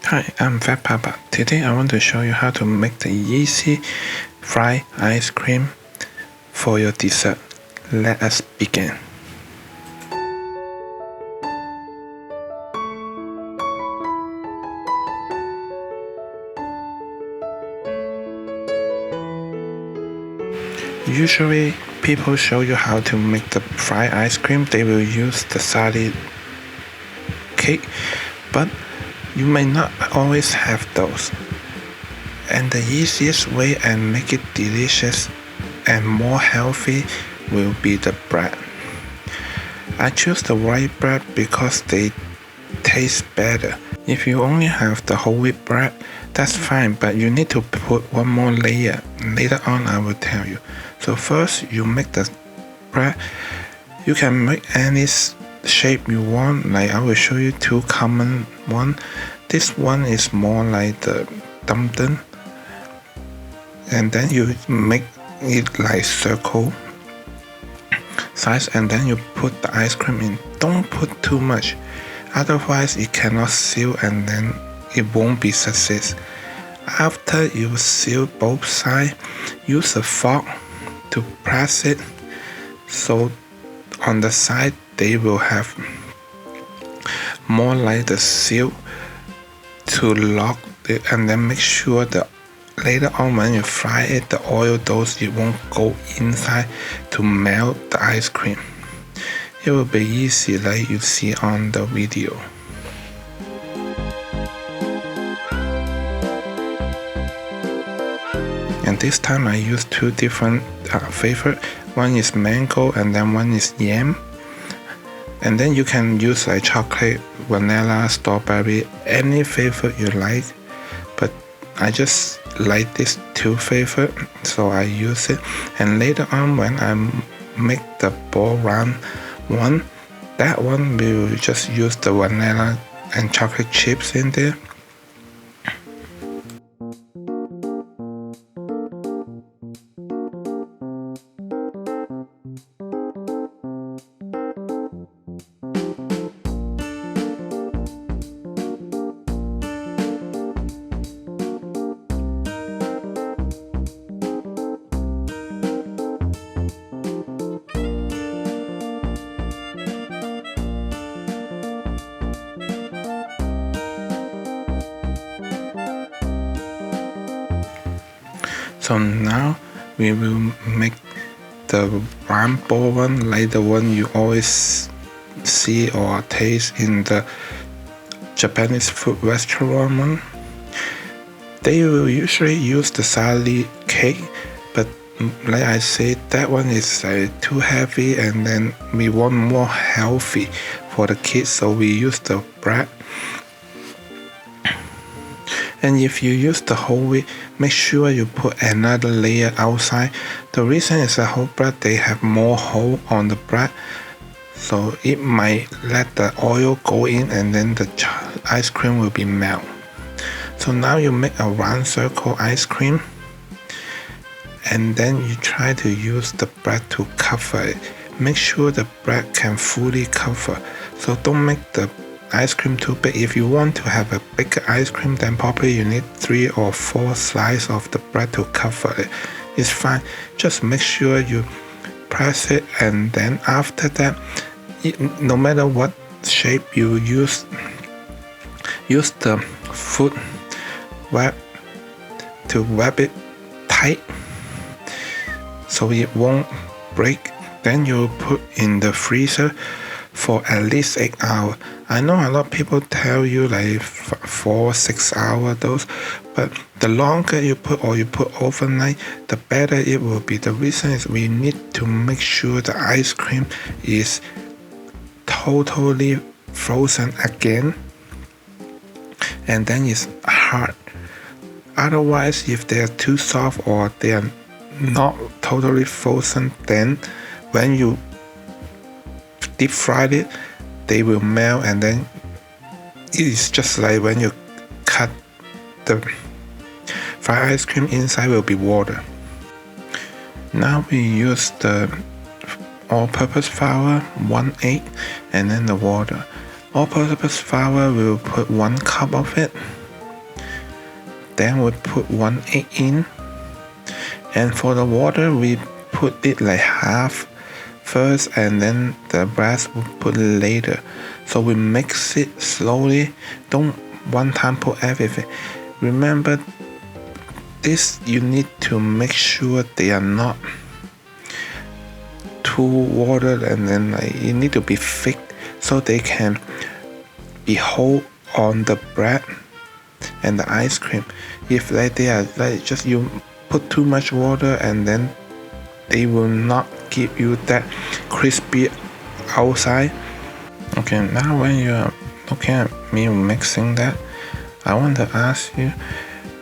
Hi, I'm Fat Papa. Today I want to show you how to make the easy fried ice cream for your dessert. Let us begin. Usually people show you how to make the fried ice cream. They will use the solid cake, but you may not always have those. And the easiest way and make it delicious and more healthy will be the bread. I choose the white bread because they taste better. If you only have the whole wheat bread, that's fine, but you need to put one more layer. Later on I will tell you. So first you make the bread. You can make any shape you want, like I will show you two common one. This one is more like the dumpling, and then you make it like circle size, and then you put the ice cream in. Don't put too much, otherwise it cannot seal and then it won't be success. After you seal both sides, use a fork to press it so on the side they will have more like the seal to lock it, and then make sure that later on when you fry it, the oil dose, it won't go inside to melt the ice cream. It will be easy like you see on the video. And this time I use two different favorite. One is mango and then one is yam. And then you can use like chocolate, vanilla, strawberry, any flavor you like. But I just like this two favorite, so I use it. And later on when I make the ball round one, that one will just use the vanilla and chocolate chips in there. So now we will make the round ball one, like the one you always see or taste in the Japanese food restaurant one. They will usually use the solid cake, but like I said, that one is too heavy, and then we want more healthy for the kids, so we use the bread. And if you use the whole wheat, make sure you put another layer outside. The reason is the whole bread, they have more hole on the bread, so it might let the oil go in and then the ice cream will be melt. So now you make a round circle ice cream, and then you try to use the bread to cover it. Make sure the bread can fully cover, so don't make the ice cream too big. If you want to have a bigger ice cream, then probably you need 3 or 4 slices of the bread to cover it. It's fine, just make sure you press it, and then after that, no matter what shape you use the foot wrap to wrap it tight so it won't break. Then you put in the freezer for at least 8 hours. I know a lot of people tell you like 4-6 hours those, but the longer you put, or you put overnight, the better it will be. The reason is we need to make sure the ice cream is totally frozen again, and then it's hard. Otherwise, if they are too soft or they are not totally frozen, then when you deep fry it, they will melt, and then it is just like when you cut the fried ice cream, inside will be water. Now we use the all-purpose flour, 1 egg, and then the water. All-purpose flour, we will put 1 cup of it, then we put 1 egg in, and for the water we put it like half first and then the rest we put later. So we mix it slowly, don't one time put everything. Remember this, you need to make sure they are not too watered, and then you need to be thick so they can be hold on the bread and the ice cream. If they are just you put too much water, and then they will not give you that crispy outside. Okay, now when you are looking at me mixing that, I want to ask you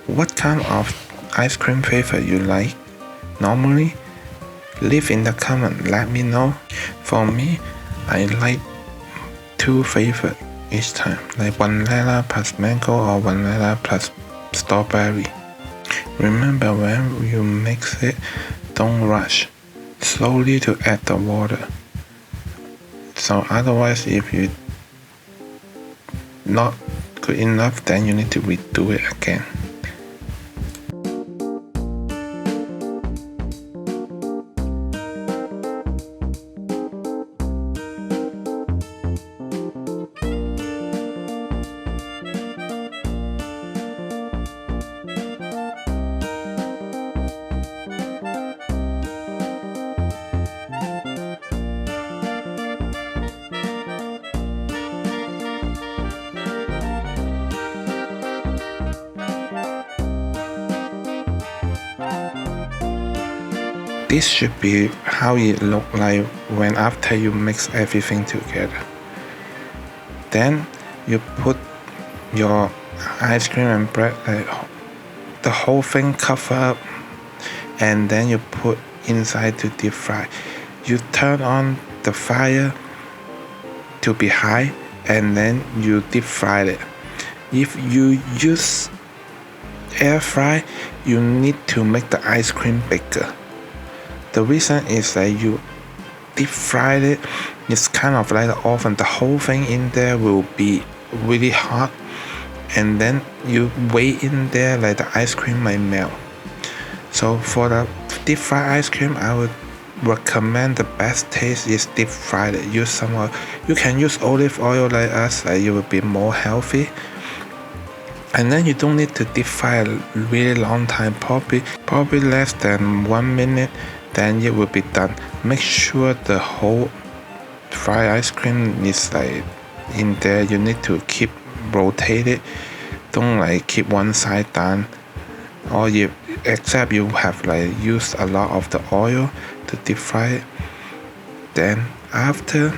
what kind of ice cream flavor you like normally. Leave in the comment, let me know. For me, I like 2 flavors each time, like vanilla plus mango or vanilla plus strawberry. Remember, when you mix it, don't rush, slowly to add the water. So otherwise, if you not good enough, then you need to redo it again. This should be how it look like when after you mix everything together. Then you put your ice cream and bread, the whole thing cover up, and then you put inside to deep fry. You turn on the fire to be high, and then you deep fry it. If you use air fry, you need to make the ice cream bigger. The reason is that you deep fried it, it's kind of like the oven, the whole thing in there will be really hot, and then you wait in there like the ice cream might melt. So for the deep fried ice cream, I would recommend the best taste is deep fried. Use some oil. You can use olive oil like us, it will be more healthy. And then you don't need to deep fry a really long time, probably less than 1 minute, then it will be done. Make sure the whole fried ice cream is in there. You need to keep rotate it, don't keep one side down, or except you have used a lot of the oil to deep fry it. Then after,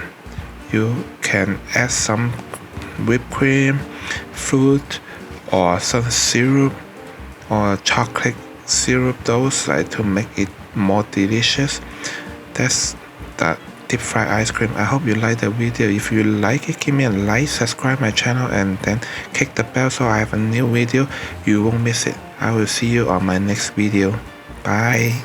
you can add some whipped cream, fruit, or some syrup or chocolate syrup, those to make it more delicious. That's the deep fried ice cream. I hope you like the video. If you like it, give me a like, subscribe my channel, and then click the bell so I have a new video, you won't miss it. I will see you on my next video. Bye.